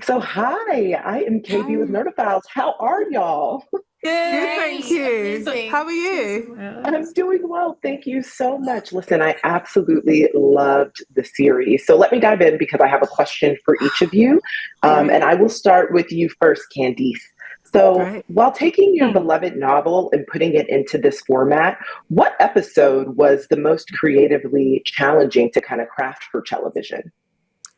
So hi, I am KB with Nerdophiles. How are y'all? Good, thank you. Amazing. How are you? I'm doing well. Thank you so much. Listen, I absolutely loved the series. So let me dive in because I have a question for each of you. And I will start with you first, Candice. So Great. while taking your beloved novel and putting it into this format, what episode was the most creatively challenging to kind of craft for television?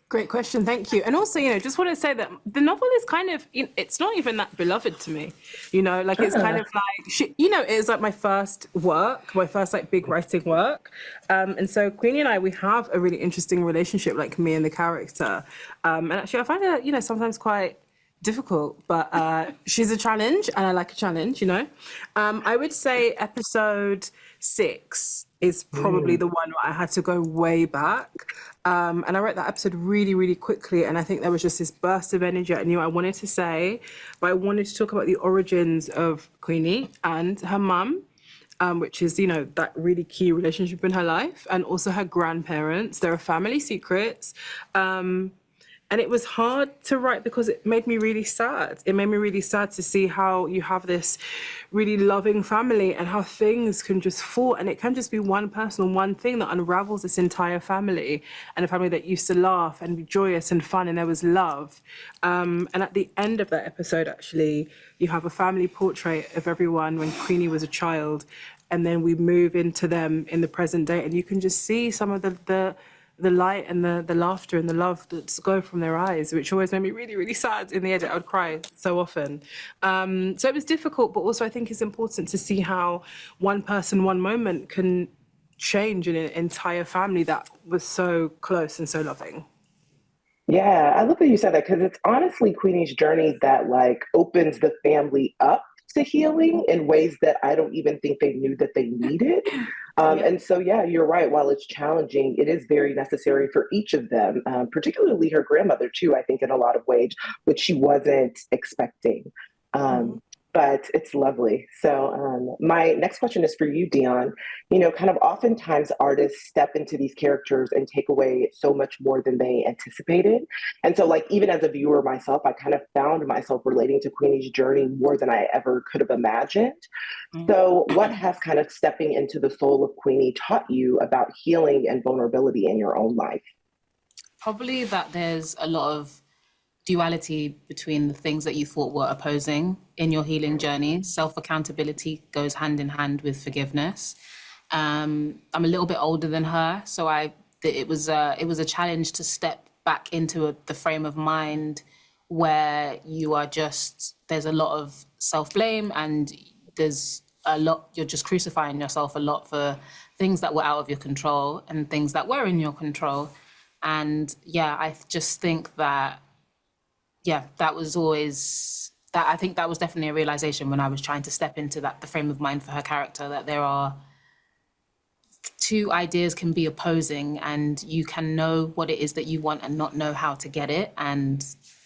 Great question, thank you. And also, just want to say that the novel is kind of, it's not even that beloved to me, like it's kind of like, it is like my first work, my first like big writing work. And so Queenie and I, we have a really interesting relationship, like me and the character. And actually I find her, sometimes quite difficult, but she's a challenge and I like a challenge, I would say episode 6 is probably the one where I had to go way back. And I wrote that episode really, really quickly. And I think there was just this burst of energy I knew I wanted to say, but I wanted to talk about the origins of Queenie and her mum, which is, that really key relationship in her life, and also her grandparents. There are family secrets. And it was hard to write because it made me really sad. It made me really sad to see how you have this really loving family and how things can just fall. And it can just be one person or one thing that unravels this entire family, and a family that used to laugh and be joyous and fun, and there was love. And at the end of that episode, actually, you have a family portrait of everyone when Queenie was a child. And then we move into them in the present day, and you can just see some of the light and the laughter and the love that's go from their eyes, which always made me really, really sad. In the edit, I would cry so often. So it was difficult, but also I think it's important to see how one person, one moment can change an entire family that was so close and so loving. Yeah, I love that you said that because it's honestly Queenie's journey that like opens the family up to healing in ways that I don't even think they knew that they needed. And so, yeah, you're right. While it's challenging, it is very necessary for each of them, particularly her grandmother, too, I think, in a lot of ways, which she wasn't expecting. But it's lovely. So, my next question is for you, Dionne. Kind of oftentimes artists step into these characters and take away so much more than they anticipated. And so, like, even as a viewer myself, I kind of found myself relating to Queenie's journey more than I ever could have imagined. So, what has kind of stepping into the soul of Queenie taught you about healing and vulnerability in your own life? Probably that there's a lot of duality between the things that you thought were opposing in your healing journey. Self-accountability goes hand in hand with forgiveness. I'm a little bit older than her, so it was a challenge to step back into the frame of mind where there's a lot of self-blame, and you're just crucifying yourself a lot for things that were out of your control and things that were in your control. And I just think that that was always that. I think that was definitely a realization when I was trying to step into the frame of mind for her character, that there are two ideas can be opposing, and you can know what it is that you want and not know how to get it. And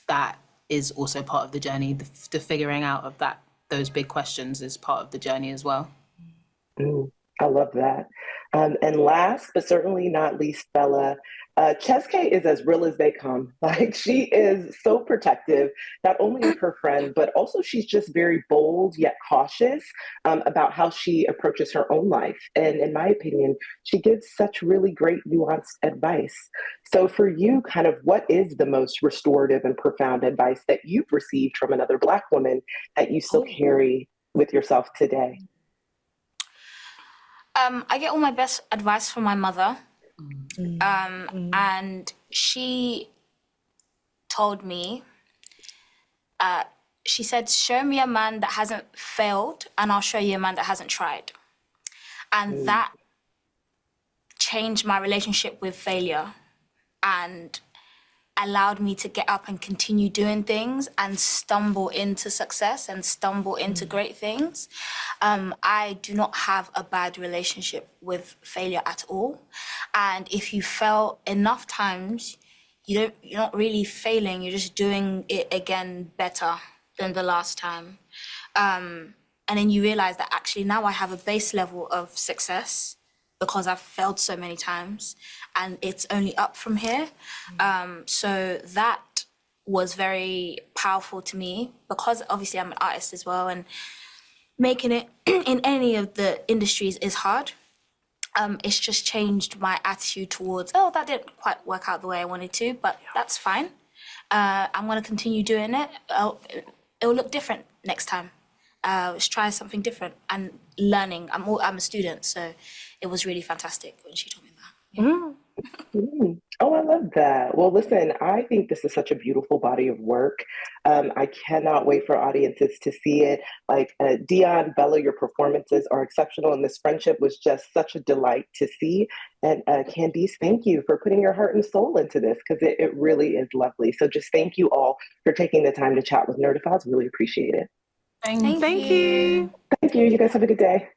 that is also part of the journey. The figuring out of those big questions is part of the journey as well. I love that. And last but certainly not least, Bella, Cheske is as real as they come. Like, she is so protective, not only of her friend, but also she's just very bold yet cautious about how she approaches her own life. And in my opinion, she gives such really great nuanced advice. So for you, kind of what is the most restorative and profound advice that you've received from another Black woman that you still carry with yourself today? I get all my best advice from my mother. And she told me, she said, show me a man that hasn't failed and I'll show you a man that hasn't tried. And that changed my relationship with failure and allowed me to get up and continue doing things and stumble into success and stumble into great things. I do not have a bad relationship with failure at all. And if you fail enough times, you're not really failing, you're just doing it again better than the last time. And then you realize that actually now I have a base level of success because I've failed so many times, and it's only up from here. So that was very powerful to me, because obviously I'm an artist as well, and making it in any of the industries is hard. It's just changed my attitude towards, oh, that didn't quite work out the way I wanted to, but that's fine. I'm going to continue doing it. It'll look different next time. Let's try something different and learning. I'm a student, so it was really fantastic when she told me that. Yeah. Oh, I love that. Well, listen, I think this is such a beautiful body of work. I cannot wait for audiences to see it. Like Dionne, Bellah, your performances are exceptional, and this friendship was just such a delight to see. And Candice, thank you for putting your heart and soul into this, because it really is lovely. So just thank you all for taking the time to chat with Nerdophiles. Really appreciate it. Thank you. Thank you. You guys have a good day.